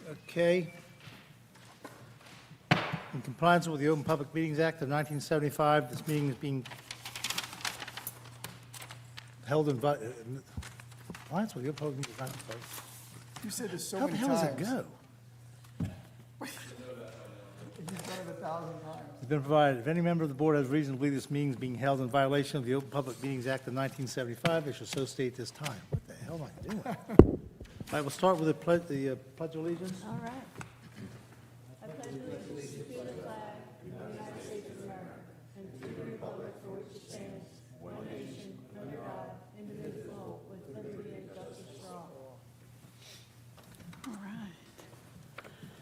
Okay. In compliance with the Open Public Meetings Act of 1975, this meeting is being held in compliance with the Open Public Meetings Act. You said this so How the many hell does times. it go? You've done it 1,000 times. It's been provided, if any member of the board has reason to believe this meeting is being held in violation of the Open Public Meetings Act of 1975, they should so state this time. What the hell am I doing? All right, we'll start with the Pledge of Allegiance. All right. I pledge allegiance to the flag of the United States of America and to the republic for which it stands, one nation, under God, indivisible, with liberty and justice for all. All right.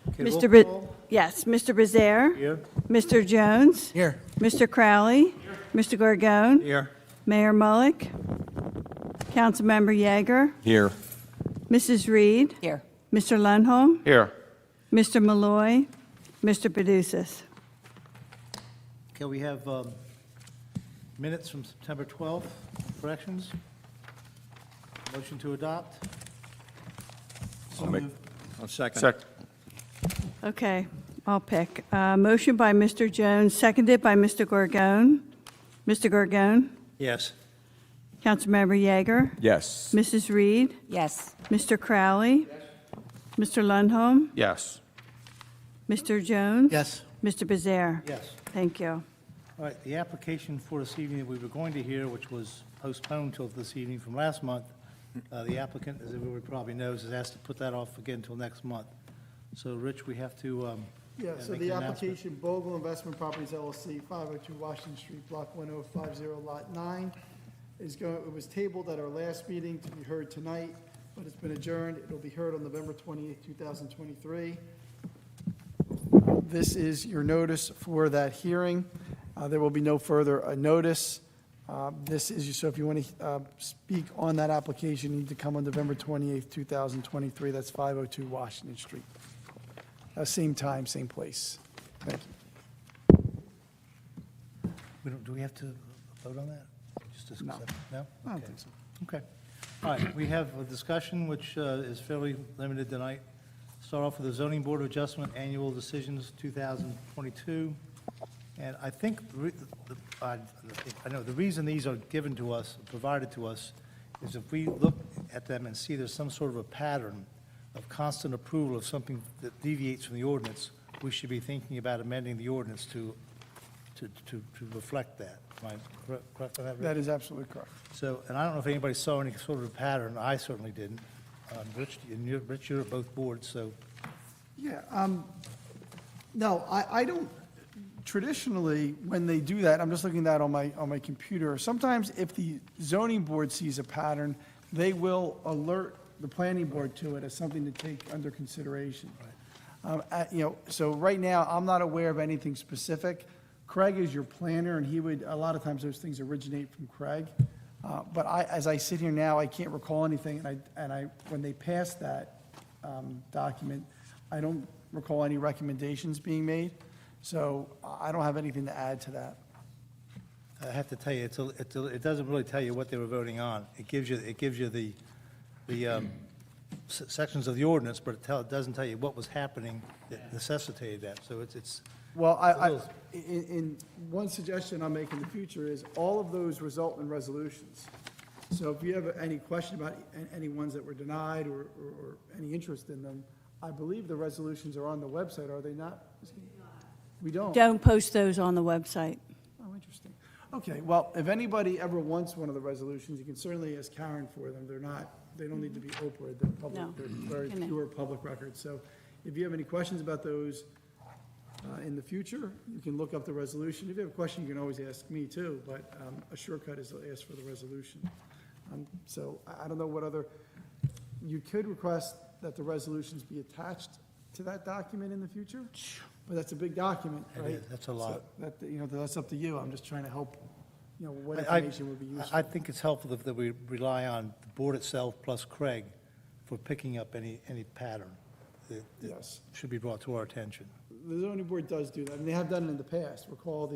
Okay, Mr. roll call. Yes, Mr. Becerra. Here. Mr. Jones. Here. Mr. Crowley. Mr. Gorgone. Here. Mayor Mullick. Councilmember Yeager. Here. Mrs. Reed. Here. Mr. Lundholm. Here. Mr. Malloy. Mr. Paducas. Okay, we have minutes from September 12th. Corrections? Motion to adopt? I'll second. Okay, I'll pick. Motion by Mr. Jones, seconded by Mr. Gorgone. Mr. Gorgone? Yes. Councilmember Yeager? Yes. Mrs. Reed? Yes. Mr. Crowley? Mr. Lundholm? Yes. Mr. Jones? Yes. Mr. Becerra? Yes. Thank you. All right, the application for this evening that we were going to hear, which was postponed till this evening from last month, the applicant, as everybody probably knows, has asked to put that off again until next month. So, Rich, we have to Yeah, so make the an announcement. application, Bogle Investment Properties LLC, 502 Washington Street, Block 1050, Lot 9, it was tabled at our last meeting to be heard tonight, but it's been adjourned. It'll be heard on November 28th, 2023. This is your notice for that hearing. There will be no further notice. This is, so if you want to speak on that application, you need to come on November 28th, 2023. That's 502 Washington Street. Same time, same place. Thank you. Do we have to vote on that? Just to No. accept- No? I don't Okay. think so. Okay. All right, we have a discussion which is fairly limited tonight. Start off with the Zoning Board of Adjustment Annual Decisions 2022. And I think, I know the reason these are given to us, provided to us, is if we look at them and see there's some sort of a pattern of constant approval of something that deviates from the ordinance, we should be thinking about amending the ordinance to reflect that. Am I correct on that, Rich? That is absolutely correct. So, and I don't know if anybody saw any sort of a pattern, I certainly didn't. Rich, you're at both boards, so, Yeah, no, I don't, traditionally, when they do that, I'm just looking at that on my computer. Sometimes if the zoning board sees a pattern, they will alert the planning board to it as something to take under consideration. So right now, I'm not aware of anything specific. Craig is your planner, and he would, a lot of times those things originate from Craig. But as I sit here now, I can't recall anything, and when they passed that document, I don't recall any recommendations being made, so I don't have anything to add to that. I have to tell you, it doesn't really tell you what they were voting on. It gives you the sections of the ordinance, but it doesn't tell you what was happening that necessitated that, so it's. Well, It's a in one suggestion I'll make in the future is all of those result in resolutions. So if you have any question about any ones that were denied or any interest in them, I believe the resolutions are on the website, are they not? We don't? Don't post those on the website. Oh, interesting. Okay, well, if anybody ever wants one of the resolutions, you can certainly ask Karen for them. They don't need to be Oprah, they're public, No. they're very Can I- pure public records. So if you have any questions about those in the future, you can look up the resolution. If you have a question, you can always ask me too, but a shortcut is to ask for the resolution. So I don't know what other, you could request that the resolutions be attached to that document in the future, but that's a big document, It right? is. That's a lot. So that's up to you. I'm just trying to help, what I information would be useful. I think it's helpful that we rely on the board itself plus Craig for picking up any pattern that Yes. should be brought to our attention. The zoning board does do that, and they have done it in the past. Recall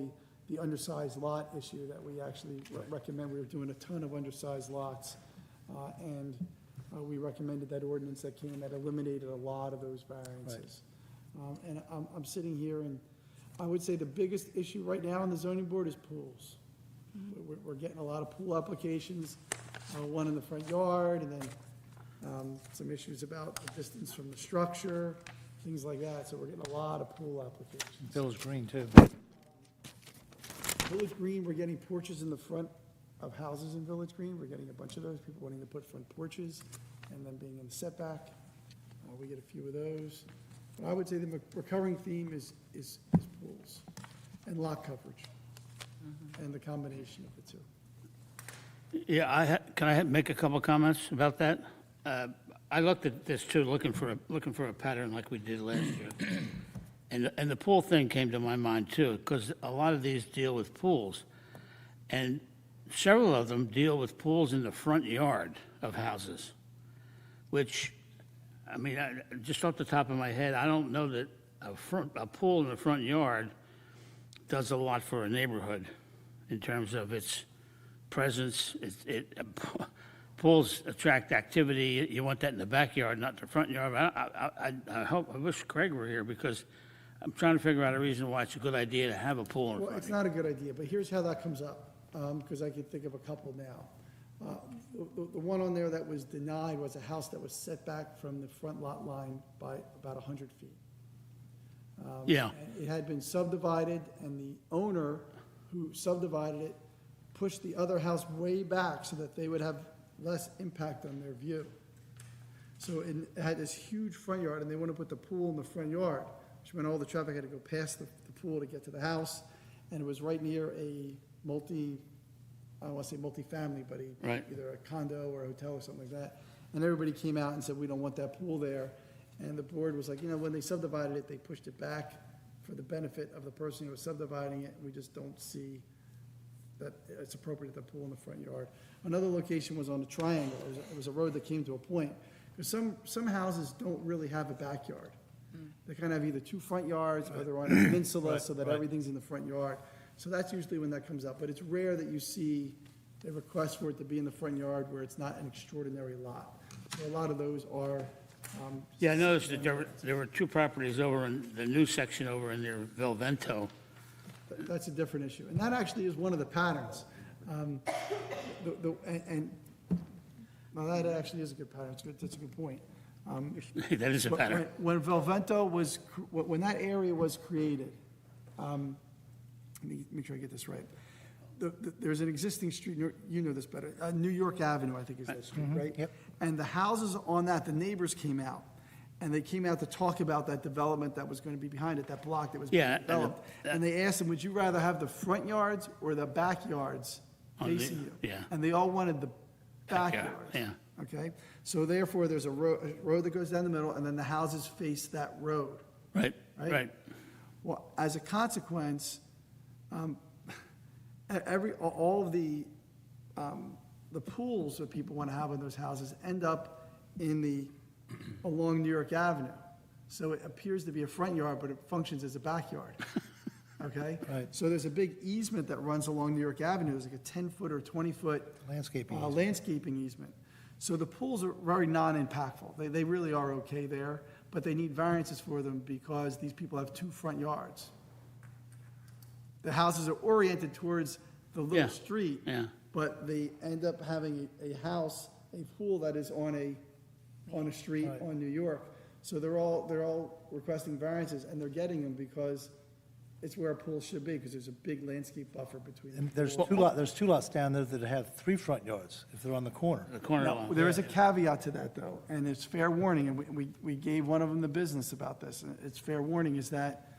the undersized lot issue that we actually recommend. We were doing a ton of undersized lots, and we recommended that ordinance that came that eliminated a lot of those variances. And I'm sitting here, and I would say the biggest issue right now on the zoning board is pools. We're getting a lot of pool applications, one in the front yard, and then some issues about the distance from the structure, things like that. So we're getting a lot of pool applications. Village Green, too. Village Green, we're getting porches in the front of houses in Village Green. We're getting a bunch of those, people wanting to put front porches and then being in the setback. We get a few of those. But I would say the recurring theme is pools and lot coverage, and the combination of the two. Yeah, can I make a couple comments about that? I looked at this too, looking for a pattern like we did last year. And the pool thing came to my mind too, because a lot of these deal with pools. And several of them deal with pools in the front yard of houses, which, I mean, just off the top of my head, I don't know that a pool in the front yard does a lot for a neighborhood in terms of its presence. Pools attract activity. You want that in the backyard, not the front yard. I wish Craig were here, because I'm trying to figure out a reason why it's a good idea to have a pool in Well, front it's of you. not a good idea, but here's how that comes up, because I can think of a couple now. The one on there that was denied was a house that was set back from the front lot line by about 100 feet. Yeah, And it had been subdivided, and the owner who subdivided it pushed the other house way back so that they would have less impact on their view. So it had this huge front yard, and they want to put the pool in the front yard, which meant all the traffic had to go past the pool to get to the house, and it was right near a I don't want to say multifamily, but Right. either a condo or a hotel or something like that. And everybody came out and said, we don't want that pool there. And the board was like, when they subdivided it, they pushed it back for the benefit of the person who was subdividing it. We just don't see that it's appropriate to pool in the front yard. Another location was on a triangle. It was a road that came to a point. Because some houses don't really have a backyard. They kind of have either two front yards, or they're on a peninsula, Right, so that right. everything's in the front yard. So that's usually when that comes up. But it's rare that you see a request for it to be in the front yard where it's not an extraordinary lot. So a lot of those are. yeah, I noticed that there were two properties over in the new section over in near Velvento. That's a different issue. And that actually is one of the patterns. Well, that actually is a good pattern. That's a good point. That is a But pattern. When Velvento when that area was created, let me make sure I get this right. There's an existing street, you know this better, New York Avenue, I think is that street, right? Yep. And the houses on that, the neighbors came out, and they came out to talk about that development that was going to be behind it, that block that was being Yeah, and developed. And they asked them, would you rather have the front yards or the backyards On the- facing you? yeah. And they all wanted the Backyard, backyards. yeah. Okay? So therefore, there's a road that goes down the middle, and then the houses face that road. Right, Right. right. Well, as a consequence, all of the pools that people want to have in those houses end up along New York Avenue. So it appears to be a front yard, but it functions as a backyard. Okay? Right. So there's a big easement that runs along New York Avenue. It's like a 10-foot or 20-foot Landscaping easement. landscaping easement. So the pools are very non-impactful. They really are okay there, but they need variances for them because these people have two front yards. The houses are oriented towards the Yeah, little street. yeah. But they end up having a house, a pool that is on a street Right. on New York. So they're all requesting variances, and they're getting them because it's where a pool should be, because there's a big landscape buffer between. And the there's pool. there's two lots down there that have 3 front yards, if they're on the corner. The corner Now, lot. there is a caveat to that, though, and it's fair warning, and we gave one of them the business about this. And it's fair warning is that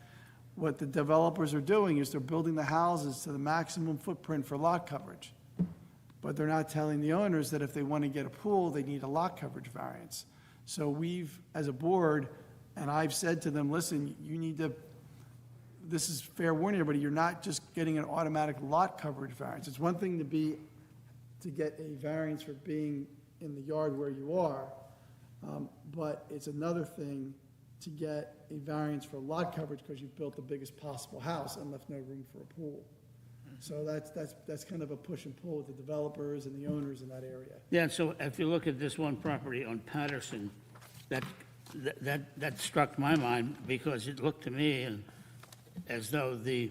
what the developers are doing is they're building the houses to the maximum footprint for lot coverage. But they're not telling the owners that if they want to get a pool, they need a lot coverage variance. So we've, as a board, and I've said to them, listen, you need to, this is fair warning, everybody, you're not just getting an automatic lot coverage variance. It's one thing to get a variance for being in the yard where you are, but it's another thing to get a variance for lot coverage because you've built the biggest possible house and left no room for a pool. So that's kind of a push and pull with the developers and the owners in that area. Yeah, so if you look at this one property on Patterson, that struck my mind because it looked to me and as though the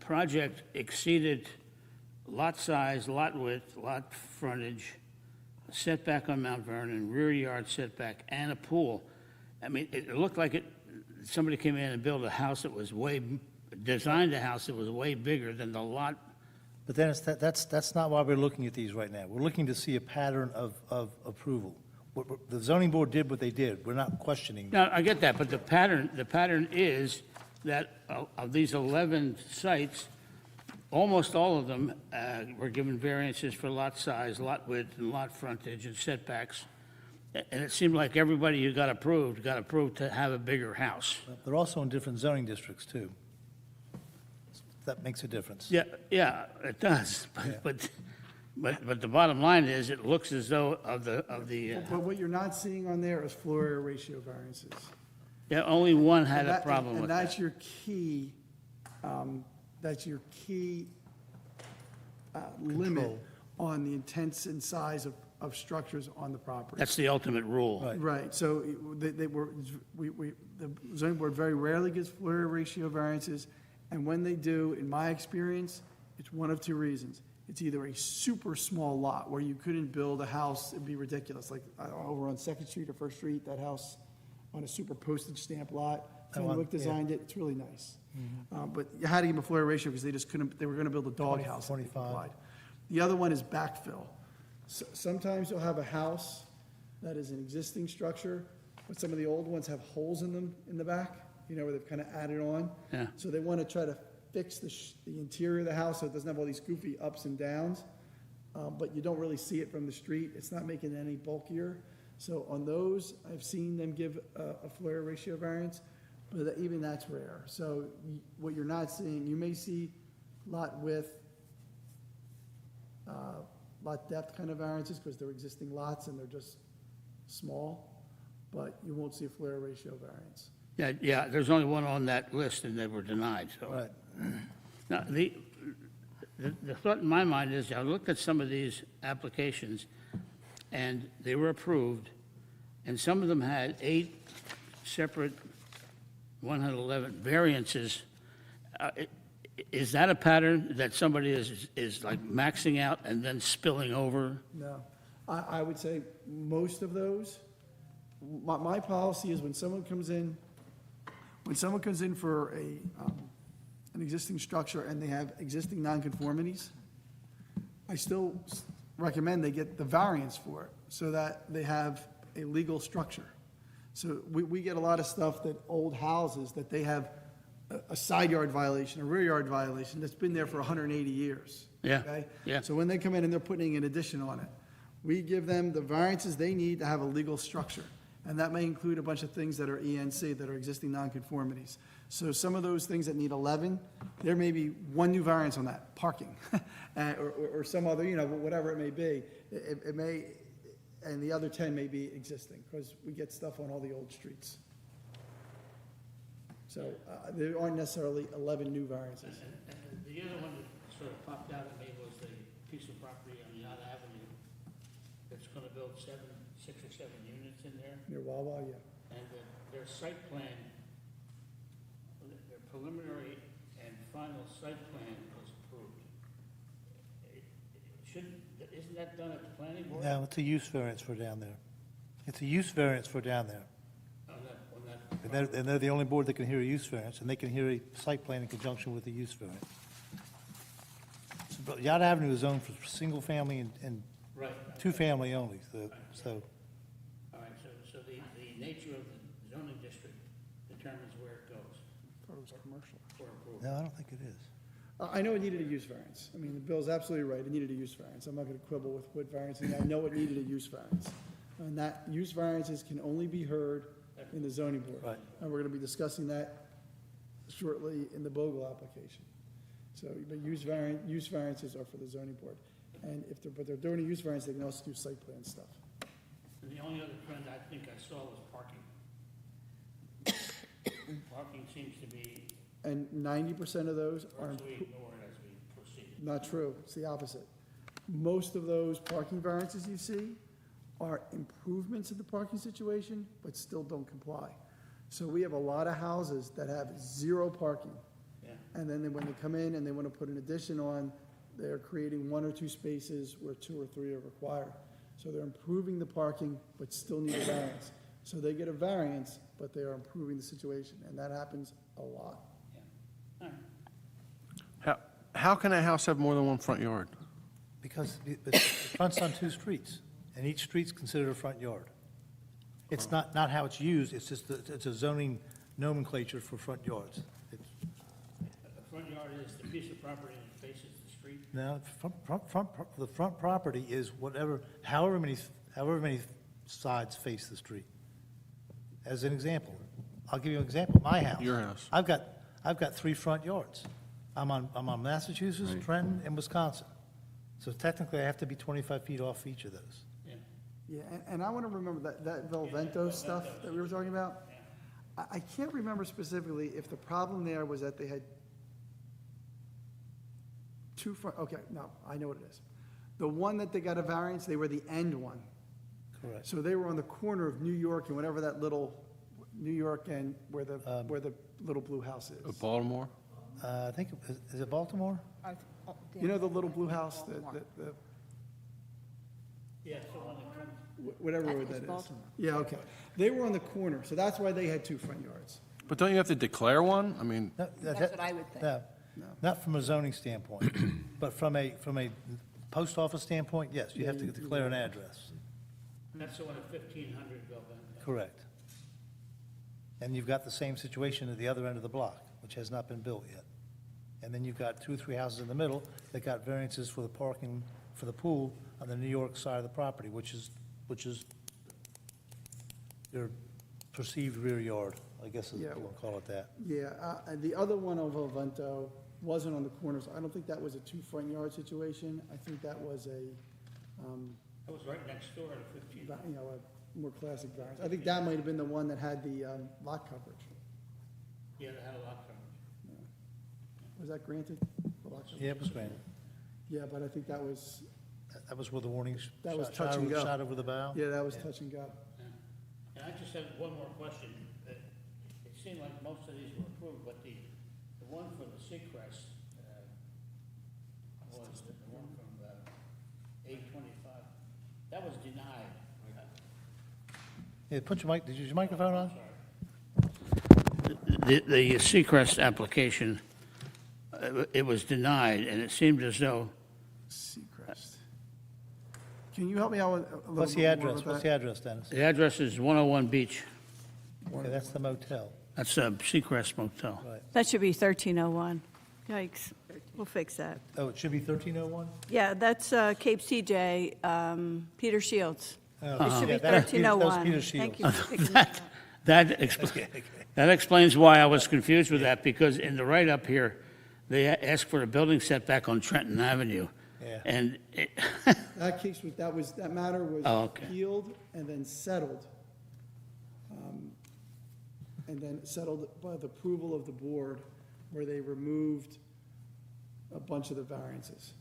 project exceeded lot size, lot width, lot frontage, setback on Mount Vernon, rear yard setback, and a pool. I mean, it looked like somebody came in and built a house that was designed a house that was way bigger than the lot. But then that's not why we're looking at these right now. We're looking to see a pattern of approval. The zoning board did what they did. We're not questioning. Now, I get that, but the pattern is that of these 11 sites, almost all of them were given variances for lot size, lot width, and lot frontage and setbacks. And it seemed like everybody who got approved to have a bigger house. They're also in different zoning districts, too. That makes a difference. Yeah, it does. But the bottom line is, it looks as though But what you're not seeing on there is floor area ratio variances. yeah, only one had And a that- problem with And that. that's your key limit Control. on the intents and size of structures on the property. That's the ultimate rule. Right. Right, so the zoning board very rarely gives floor area ratio variances, and when they do, in my experience, it's one of two reasons. It's either a super small lot where you couldn't build a house, it'd be ridiculous, like over on Second Street or First Street, that house on a super postage stamp lot. That one, Fenwick yeah. designed it, it's really nice. But you had to give them a floor area ratio because they just couldn't, they were gonna build a doghouse. if they 25. complied. The other one is backfill. Sometimes you'll have a house that is an existing structure, but some of the old ones have holes in them in the back, where they've kind of added on. Yeah. So they want to try to fix the interior of the house so it doesn't have all these goofy ups and downs, but you don't really see it from the street. It's not making it any bulkier. So on those, I've seen them give a floor area ratio variance, but even that's rare. So what you're not seeing, you may see lot width, lot depth kind of variances because they're existing lots and they're just small, but you won't see a floor area ratio variance. Yeah, there's only one on that list and they were denied, so. Right. Now, the thought in my mind is, I looked at some of these applications, and they were approved, and some of them had 8 separate 111 variances. Is that a pattern that somebody is like maxing out and then spilling over? No, I would say most of those, my policy is when someone comes in for an existing structure and they have existing nonconformities, I still recommend they get the variance for it so that they have a legal structure. So we get a lot of stuff that old houses, that they have a side yard violation, a rear yard violation that's been there for 180 years. Yeah, Okay? yeah. So when they come in and they're putting an addition on it, we give them the variances they need to have a legal structure. And that may include a bunch of things that are ENC, that are existing nonconformities. So some of those things that need 11, there may be one new variance on that, parking, or some other, whatever it may be. It may, and the other 10 may be existing, because we get stuff on all the old streets. So there aren't necessarily 11 new variances. And the other one that sort of popped out at me was the piece of property on Yacht Avenue that's going to build 6 or 7 units in there, Near Wawa, yeah. and their site plan, their preliminary and final site plan was approved. Isn't that done at the planning board? No, it's a use variance for down there. It's a use variance for down there. On that And they're the only board that can hear a use variance, and they can hear a site plan in conjunction with the use variance. So, Yacht Avenue is zoned for single-family and Right. two-family only, so, All right, so the nature of the zoning district determines where it goes Thought it was commercial. for approval. no, I don't think it is. I know it needed a use variance. I mean, Bill's absolutely right, it needed a use variance. I'm not gonna quibble with what variance, and I know it needed a use variance. And that use variances can only be heard in the zoning board. Right. And we're gonna be discussing that shortly in the Bogle application. So, but use variances are for the zoning board. And but they're doing a use variance, they can also do site plan stuff. And the only other trend I think I saw was parking. Parking seems to be And 90% of those are, virtually ignored, I Not true, it's the opposite. Most of those parking variances you see are improvements of the parking situation, but still don't comply. So we have a lot of houses that have 0 parking. Yeah. And then when they come in and they want to put an addition on, they're creating 1 or 2 spaces where 2 or 3 are required. So they're improving the parking, but still need a variance. So they get a variance, but they are improving the situation, and that happens a lot. All right. How can a house have more than one front yard? Because it fronts on 2 streets, and each street's considered a front yard. It's not how it's used, it's just, it's a zoning nomenclature for front yards. It's- The front yard is the piece of property that faces the street. Now, the front property is however many sides face the street. As an example, I'll give you an example, my house. Your house. I've got 3 front yards. I'm on Massachusetts, Trenton, and Wisconsin. So technically, I have to be 25 feet off each of those. Yeah. Yeah, and I want to remember that Velvento stuff that we were talking about. I can't remember specifically if the problem there was that they had 2 front, okay, no, I know what it is. The one that they got a variance, they were the end one. Correct. So they were on the corner of New York and whatever that little, New York and where the little blue house is. Baltimore? I think, is it Baltimore? You know the little blue house, the, Yeah, so when it comes, whatever That word is that is? Baltimore. Yeah, okay. They were on the corner, so that's why they had 2 front yards. But don't you have to declare one? I mean, No, That's what I would think. No, No. not from a zoning standpoint, but from a post office standpoint, yes, you have to declare an address. that's the one at 1500 Velvento. Correct. And you've got the same situation at the other end of the block, which has not been built yet. And then you've got 2 or 3 houses in the middle that got variances for the parking, for the pool on the New York side of the property, which is your perceived rear yard, I guess, if you Yeah. want to call it that. Yeah, and the other one of Velvento wasn't on the corners. I don't think that was a 2 front yard situation. I think that was a, That was right next door to 1500. you know, a more classic variance. I think that might have been the one that had the lot coverage. Yeah, they had a lot coverage. Was that granted? The lot coverage? Yeah, it was granted. Yeah, but I think that was, That was where the warning That was shot touch and over- go. shot over the bow? yeah, that was touch and go. And I just have one more question. It seemed like most of these were approved, but the one for the Seacrest was the one from 825. That was denied. Yeah, put your mic, did you use your microphone on? The Seacrest application, it was denied, and it seemed as though, Seacrest. Can you help me out with a little What's the bit more address? with What's that? the address, Dennis? the address is 101 Beach. Okay, that's the motel, That's Seacrest Motel. right. That should be 1301. Yikes. We'll fix that. Oh, it should be 1301? Yeah, that's Cape CJ, Peter Shields. Oh, It should be yeah, that was Peter- that was 1301. Peter Thank Shields. you for fixing that. That explains why I was confused with that, because in the write-up here, they asked for a building setback on Trenton Avenue. Yeah. And That case, that matter was Oh, okay. appealed and then settled. And then settled by the approval of the board, where they removed a bunch of the variances.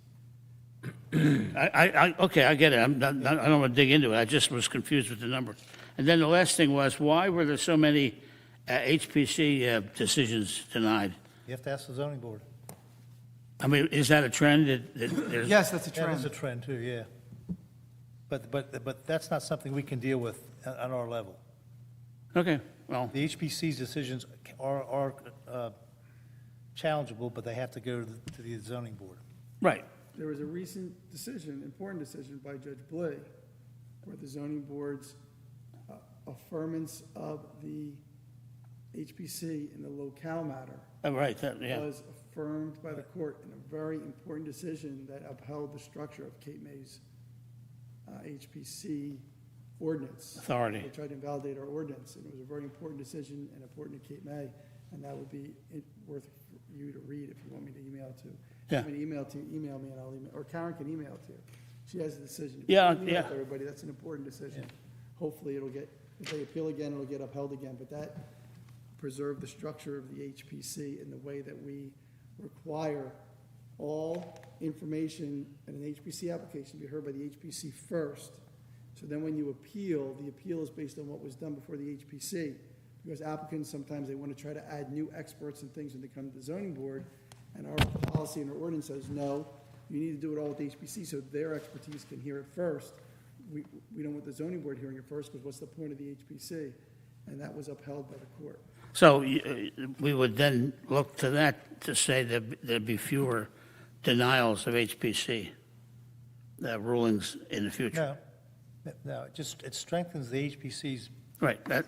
okay, I get it. I don't want to dig into it. I just was confused with the number. And then the last thing was, why were there so many HPC decisions denied? You have to ask the zoning board. I mean, is that a trend? There's- Yes, that's a That is a trend. trend too, yeah. But that's not something we can deal with on our level. Okay, well, The HPC's decisions are challengeable, but they have to go to the zoning board. right. There was a recent decision, important decision by Judge Blay, where the zoning board's affirmance of the HPC in the locale matter Right, yeah. was affirmed by the court in a very important decision that upheld the structure of Cape May's HPC ordinance. Authority. They tried to invalidate our ordinance, and it was a very important decision and important to Cape May, and that would be worth for you to read if you want me to email it to you. If you Yeah. want me to email it to you, email me and I'll email, or Karen can email it to you. She has the decision. Yeah, Email it yeah. to everybody, that's an important decision. Hopefully it'll get, if they appeal again, it'll get upheld again, but that preserved the structure of the HPC in the way that we require all information and an HPC application be heard by the HPC first. So then when you appeal, the appeal is based on what was done before the HPC. Because applicants, sometimes they want to try to add new experts and things when they come to the zoning board. And our policy and our ordinance says, no, you need to do it all with the HPC so their expertise can hear it first. We don't want the zoning board hearing it first, because what's the point of the HPC? And that was upheld by the court. So we would then look to that to say that there'd be fewer denials of HPC rulings in the future. No, it strengthens the HPC's Right, that,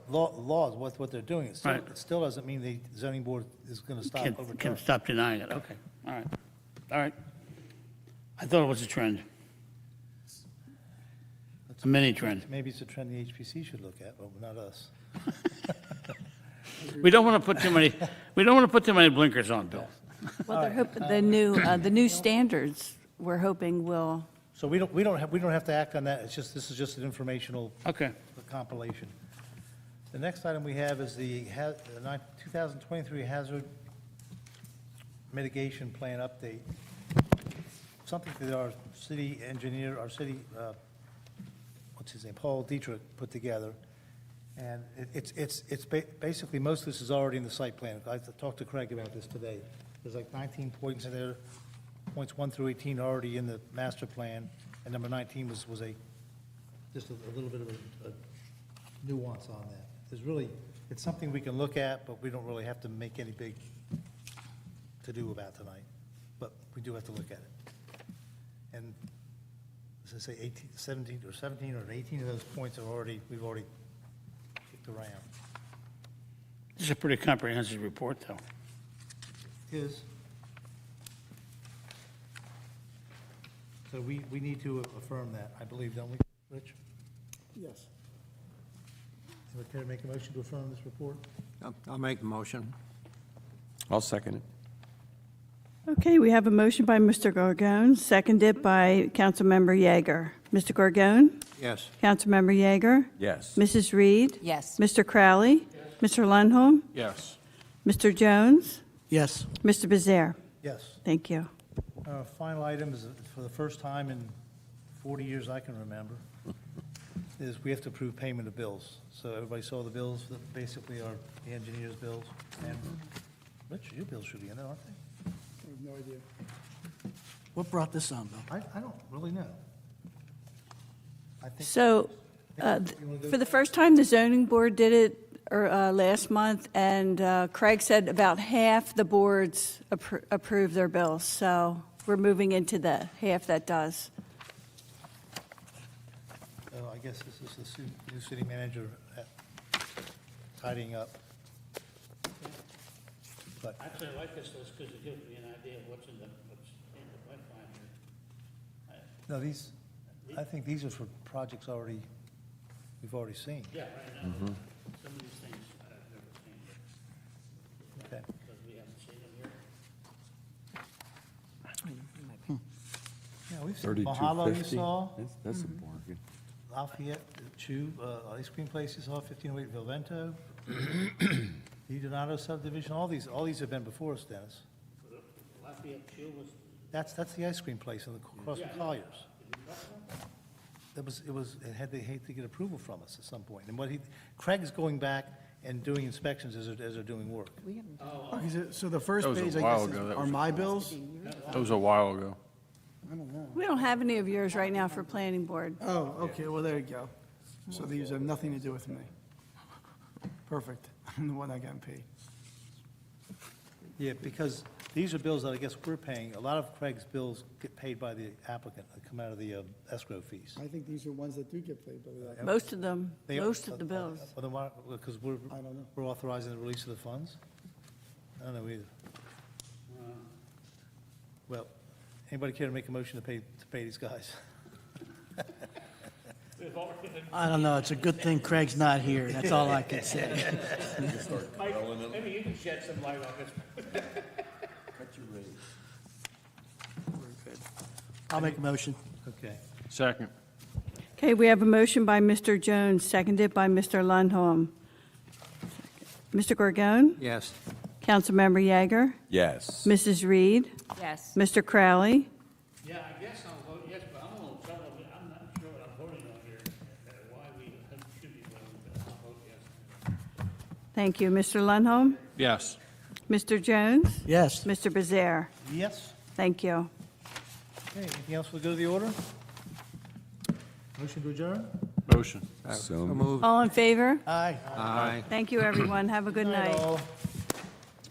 laws, what they're doing. Right. It still doesn't mean the zoning board is going to stop can overturning. stop denying it, okay, all right, all right. I thought it was a trend. A mini trend. Maybe it's a trend the HPC should look at, but not us. We don't want to put too many blinkers on, Bill. Well, they're hoping, the new standards, we're hoping will, So we don't have to act on that. This is just an informational Okay, compilation. The next item we have is the 2023 Hazard Mitigation Plan Update. Something that our city engineer, what's his name, Paul Dietrich, put together. And it's basically, most of this is already in the site plan. I talked to Craig about this today. There's like 19 points in there, points 1 through 18 are already in the master plan, and number 19 was just a little bit of a nuance on that. It's something we can look at, but we don't really have to make any big to-do about tonight. But we do have to look at it. And, as I say, 17 or 18 of those points we've already kicked around. this is a pretty comprehensive report, though. Is. So we need to affirm that, I believe, don't we, Rich? Yes. Would you care to make a motion to affirm this report? I'll make the motion. I'll second it. okay, we have a motion by Mr. Gorgon, seconded by Councilmember Yeager. Mr. Gorgon? Yes. Councilmember Yeager? Yes. Mrs. Reed? Yes. Mr. Crowley? Mr. Lundholm? Yes. Mr. Jones? Yes. Mr. Bezare? Yes. Thank you. Our final item is, for the first time in 40 years I can remember, is we have to approve payment of bills. So everybody saw the bills that basically are the engineer's bills. And, Rich, your bills should be in there, aren't they? I have no idea. What brought this on, Bill? I don't really know. I think. So, for the first time, the zoning board did it last month, and Craig said about half the boards approve their bills. So we're moving into the half that does. I guess this is the new city manager tidying up. But Actually, I like this list because it gives me an idea of what's in the pipeline here. no, I think these are for projects we've already seen. Yeah, right now, some of these things I've never seen, Okay. because we haven't seen them here. Yeah, we've seen Mahalo you saw, That's a bargain. Lafayette, Chew, ice cream place you saw, 1508 Vilvento, the Donato subdivision, all these have been before us, Dennis. Lafayette Chew was, That's the ice cream place across from Colliers. It had to get approval from us at some point. And Craig's going back and doing inspections as they're doing work. Okay, so the first That was a page, I while guess, ago. That are was- my bills? That was a while ago. We don't have any of yours right now for planning board. Oh, okay, well, there you go. So these have nothing to do with me. Perfect. I'm the one that got paid. Yeah, because these are bills that I guess we're paying. A lot of Craig's bills get paid by the applicant, that come out of the escrow fees. I think these are ones that do get paid by the, Most of them, They- most of the bills. Well, then why, because I don't know. we're authorizing the release of the funds? I don't know either. Well, anybody care to make a motion to pay these guys? I don't know, it's a good thing Craig's not here, that's all I can say. Mike, maybe you can shed some light on this. I'll make a motion. Okay. Second. Okay, we have a motion by Mr. Jones, seconded by Mr. Lundholm. Mr. Gorgon? Yes. Councilmember Yeager, Yes. Mrs. Reed, Yes. Mr. Crowley, Yeah, I guess I'll vote yes, but I'm a little troubled. I'm not sure what I'm voting on here, why we should be voting, but I'll vote yes. thank you. Mr. Lundholm, Yes. Mr. Jones, Yes. Mr. Bezier. Yes? Thank you. Okay, anything else will go to the order? Motion to adjourn? Motion. So moved. All in favor? Aye. Aye. Thank you, everyone. Have a good night. all.